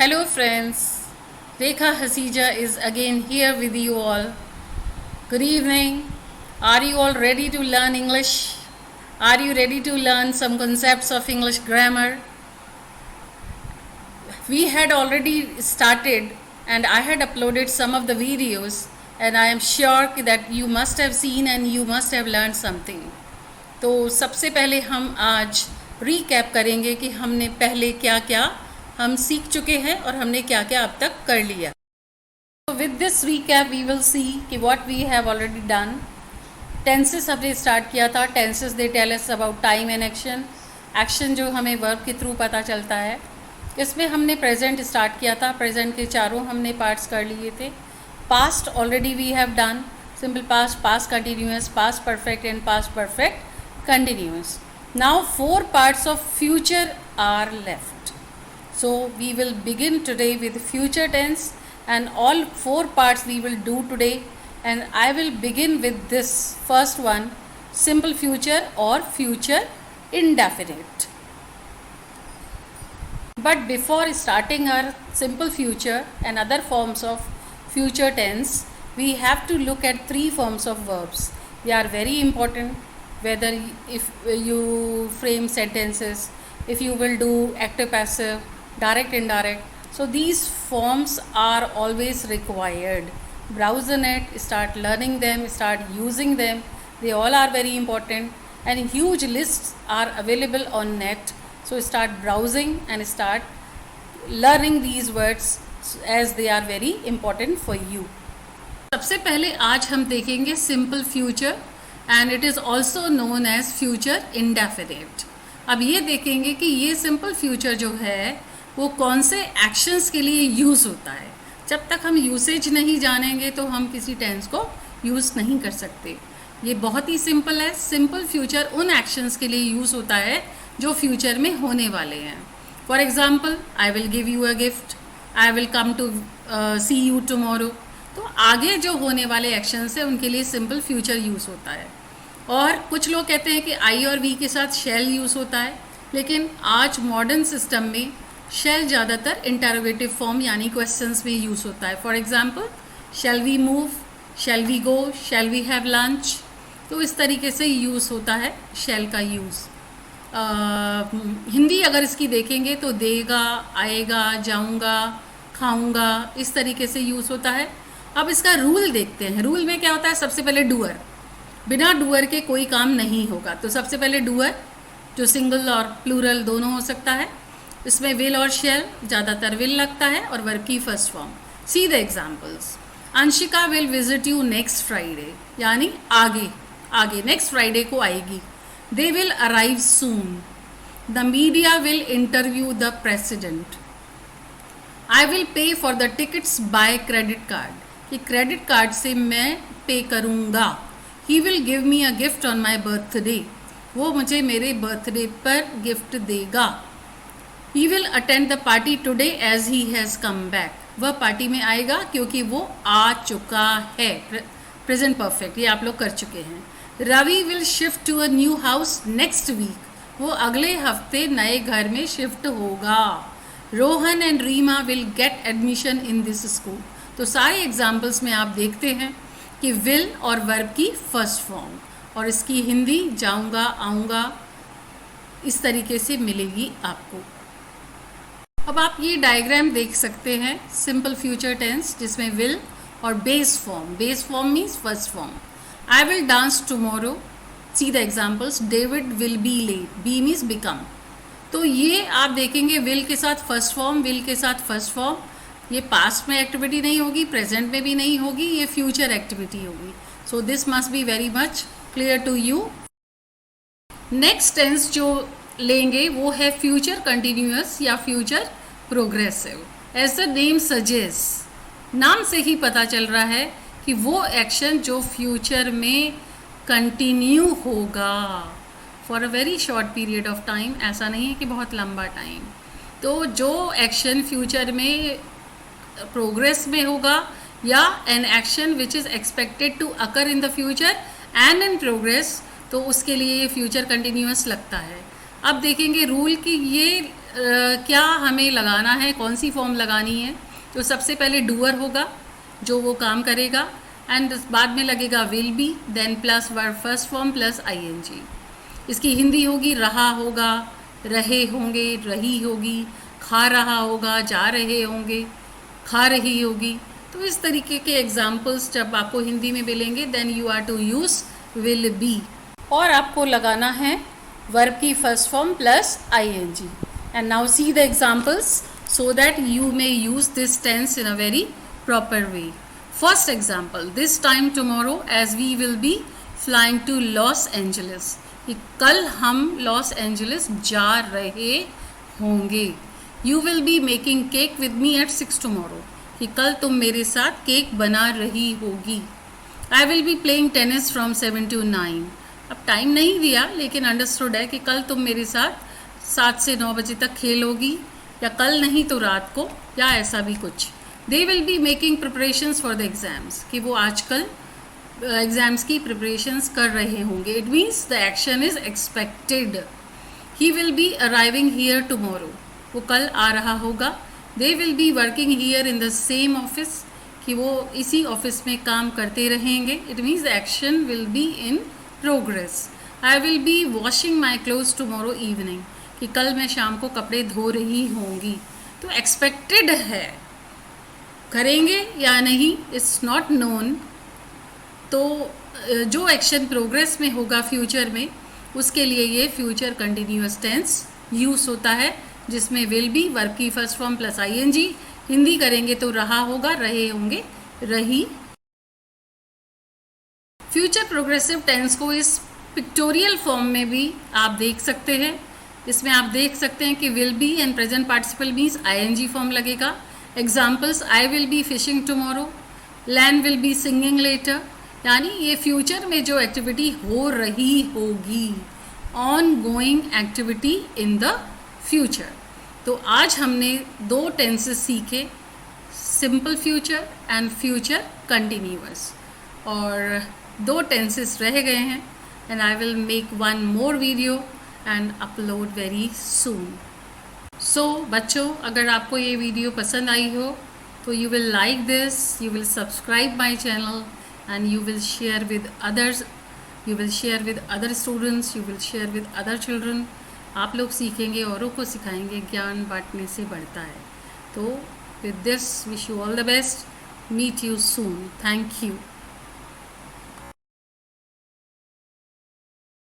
Hello friends, Rekha Hasija is again here with you all. Good evening. Are you all ready to learn English? Are you ready to learn some concepts of English grammar? We had already started and I had uploaded some of the videos and I am sure that you must have seen and you must have learned something. तो सबसे पहले हम आज recap करेंगे कि हमने पहले क्या क्या हम सीख चुके हैं और हमने क्या क्या अब तक कर लिया. So with this recap we will see कि what we have already done. Tenses हमने स्टार्ट किया था. Tenses they tell us about time and action. Action जो हमें वर्ब के थ्रू पता चलता है. इसमें हमने प्रेजेंट स्टार्ट किया था. प्रेजेंट के चारों हमने पार्ट्स कर लिए थे. Past already we have done. Simple past, past continuous, past perfect and past perfect continuous. Now 4 parts of future are left. So we will begin today with future tense and all 4 parts we will do today, and I will begin with this first one, simple future or future indefinite. But before starting our simple future and other forms of future tense, we have to look at 3 forms of verbs. They are very important. Whether if you frame sentences, if you will do active passive, direct indirect, so these forms are always required. Browse the net, start learning them, start using them. They all are very important and huge lists are available on net. So start browsing and start learning these words as they are very important for you. सबसे पहले आज हम देखेंगे simple future and it is also known as future indefinite. अब ये देखेंगे कि ये simple future जो है वो कौन से actions के लिए यूज़ होता है. जब तक हम यूसेज नहीं जानेंगे तो हम किसी टेंस को यूज़ नहीं कर सकते. ये बहुत ही सिंपल है. सिंपल फ्यूचर उन एक्शंस के लिए यूज़ होता है जो फ्यूचर में होने वाले हैं. For example, I will give you a gift, I will come to see you tomorrow. तो आगे जो होने वाले एक्शंस हैं उनके लिए सिंपल फ्यूचर यूज़ होता है. और कुछ लोग कहते हैं कि आई और वी के साथ शैल यूज़ होता है, लेकिन आज मॉडर्न सिस्टम में शैल ज़्यादातर इंटरोगेटिव फॉर्म यानी क्वेश्चंस में यूज़ होता है. For example, shall we move, shall we go, shall we have lunch. तो इस तरीके से यूज़ होता है शैल का यूज़. हिंदी अगर इसकी देखेंगे तो देगा, आएगा, जाऊंगा, खाऊंगा, इस तरीके से यूज़ होता है. अब इसका रूल देखते हैं. रूल में क्या होता है? सबसे पहले डूअर. बिना डूअर के कोई काम नहीं होगा. तो सबसे पहले डूअर जो सिंगल और प्लूरल दोनों हो सकता है. इसमें विल और शैल, ज़्यादातर विल लगता है और वर्ब की first form. C the examples. Anshika will visit you next Friday, यानी आगे आगे नेक्स्ट फ्राइडे को आएगी. They will arrive soon. The media will interview the president. I will pay for the tickets by credit card, कि credit card से मैं पे करूँगा. He will give me a gift on my birthday, वो मुझे मेरे बर्थडे पर gift देगा. He will attend the party today as he has come back, वह पार्टी में आएगा क्योंकि वो आ चुका है. प्रेजेंट परफेक्ट, ये आप लोग कर चुके हैं. Ravi will shift to a new house next week, वो अगले हफ्ते नए घर में शिफ्ट होगा. Rohan and Reema will get admission in this school. तो सारे एग्जाम्पल्स में आप देखते हैं कि विल और वर्ब की फर्स्ट फॉर्म, और इसकी हिंदी जाऊंगा, आऊँगा, इस तरीके से मिलेगी आपको. अब आप ये डायग्राम देख सकते हैं सिंपल फ्यूचर टेंस, जिसमें विल और base form. Base form means first form. I will dance tomorrow. See the examples. David will be late. Be means become. तो ये आप देखेंगे विल के साथ फर्स्ट फॉर्म, विल के साथ फर्स्ट फॉर्म. ये पास्ट में एक्टिविटी नहीं होगी, प्रेजेंट में भी नहीं होगी, ये फ्यूचर एक्टिविटी होगी. So this must be very much clear to you. Next tense जो लेंगे वो है फ्यूचर कंटिन्यूअस या future progressive. As the name suggest, नाम से ही पता चल रहा है कि वो एक्शन जो फ्यूचर में कंटिन्यू होगा for a very short period of time. ऐसा नहीं है कि बहुत लंबा टाइम. तो जो एक्शन फ्यूचर में प्रोग्रेस में होगा या an action which is expected to occur in the future and in progress, तो उसके लिए ये फ्यूचर कंटिन्यूअस लगता है. अब देखेंगे रूल कि ये क्या हमें लगाना है, कौन सी फॉर्म लगानी है। तो सबसे पहले डूअर होगा जो वो काम करेगा, एंड बाद में लगेगा will be, then plus verb first form plus ING. इसकी हिंदी होगी रहा होगा, रहे होंगे, रही होगी, खा रहा होगा, जा रहे होंगे, खा रही होगी। तो इस तरीके के एग्जाम्पल्स जब आपको हिंदी में मिलेंगे then you are to use will be, और आपको लगाना है वर्ब की first form plus ING. And now see the examples so that you may use this tense in a very proper way. First example, this time tomorrow as we will be flying to Los Angeles. कि कल हम Los Angeles जा रहे होंगे। You will be making cake with me at 6 tomorrow. कि कल तुम मेरे साथ केक बना रही होगी। I will be playing tennis from 7 to 9. अब टाइम नहीं दिया लेकिन अंडरस्टूड है कि कल तुम मेरे साथ 7 से 9 बजे तक खेलोगी, या कल नहीं तो रात को, या ऐसा भी कुछ। They will be making preparations for the exams, कि वो आजकल एग्ज़ाम्स की प्रिपरेशंस कर रहे होंगे। It means the action is expected. He will be arriving here tomorrow, वो कल आ रहा होगा। They will be working here in the same office, कि वो इसी ऑफिस में काम करते रहेंगे। It means the action will be in progress. I will B washing my clothes tomorrow evening, कि कल मैं शाम को कपड़े धो रही होंगी। तो एक्सपेक्टेड है, करेंगे या नहीं इट्स नॉट नोन। तो जो एक्शन प्रोग्रेस में होगा फ्यूचर में, उसके लिए ये फ्यूचर कंटिन्यूअस टेंस यूज़ होता है, जिसमें विल बी वर्ब की first form plus ING. Hindi करेंगे तो रहा होगा, रहे होंगे, रही। फ्यूचर प्रोग्रेसिव टेंस को इस पिक्टोरियल फॉर्म में भी आप देख सकते हैं। इसमें आप देख सकते हैं कि will be and present participle means ING form लगेगा। Examples, I will be fishing tomorrow, Lan will be singing later, यानी ये फ्यूचर में जो एक्टिविटी हो रही होगी, ongoing activity in the future. तो आज हमने 2 टेंसेस सीखे, simple future and future continuous, और 2 टेंसेस रह गए हैं। And I will make 1 more video and upload very soon. So बच्चों, अगर आपको ये वीडियो पसंद आई हो तो you will like this, you will subscribe my channel and you will share with others, you will share with other students, you will share with other children. आप लोग सीखेंगे, औरों को सिखाएंगे, ज्ञान बांटने से बढ़ता है। तो with this wish you all the best, meet you soon. Thank you.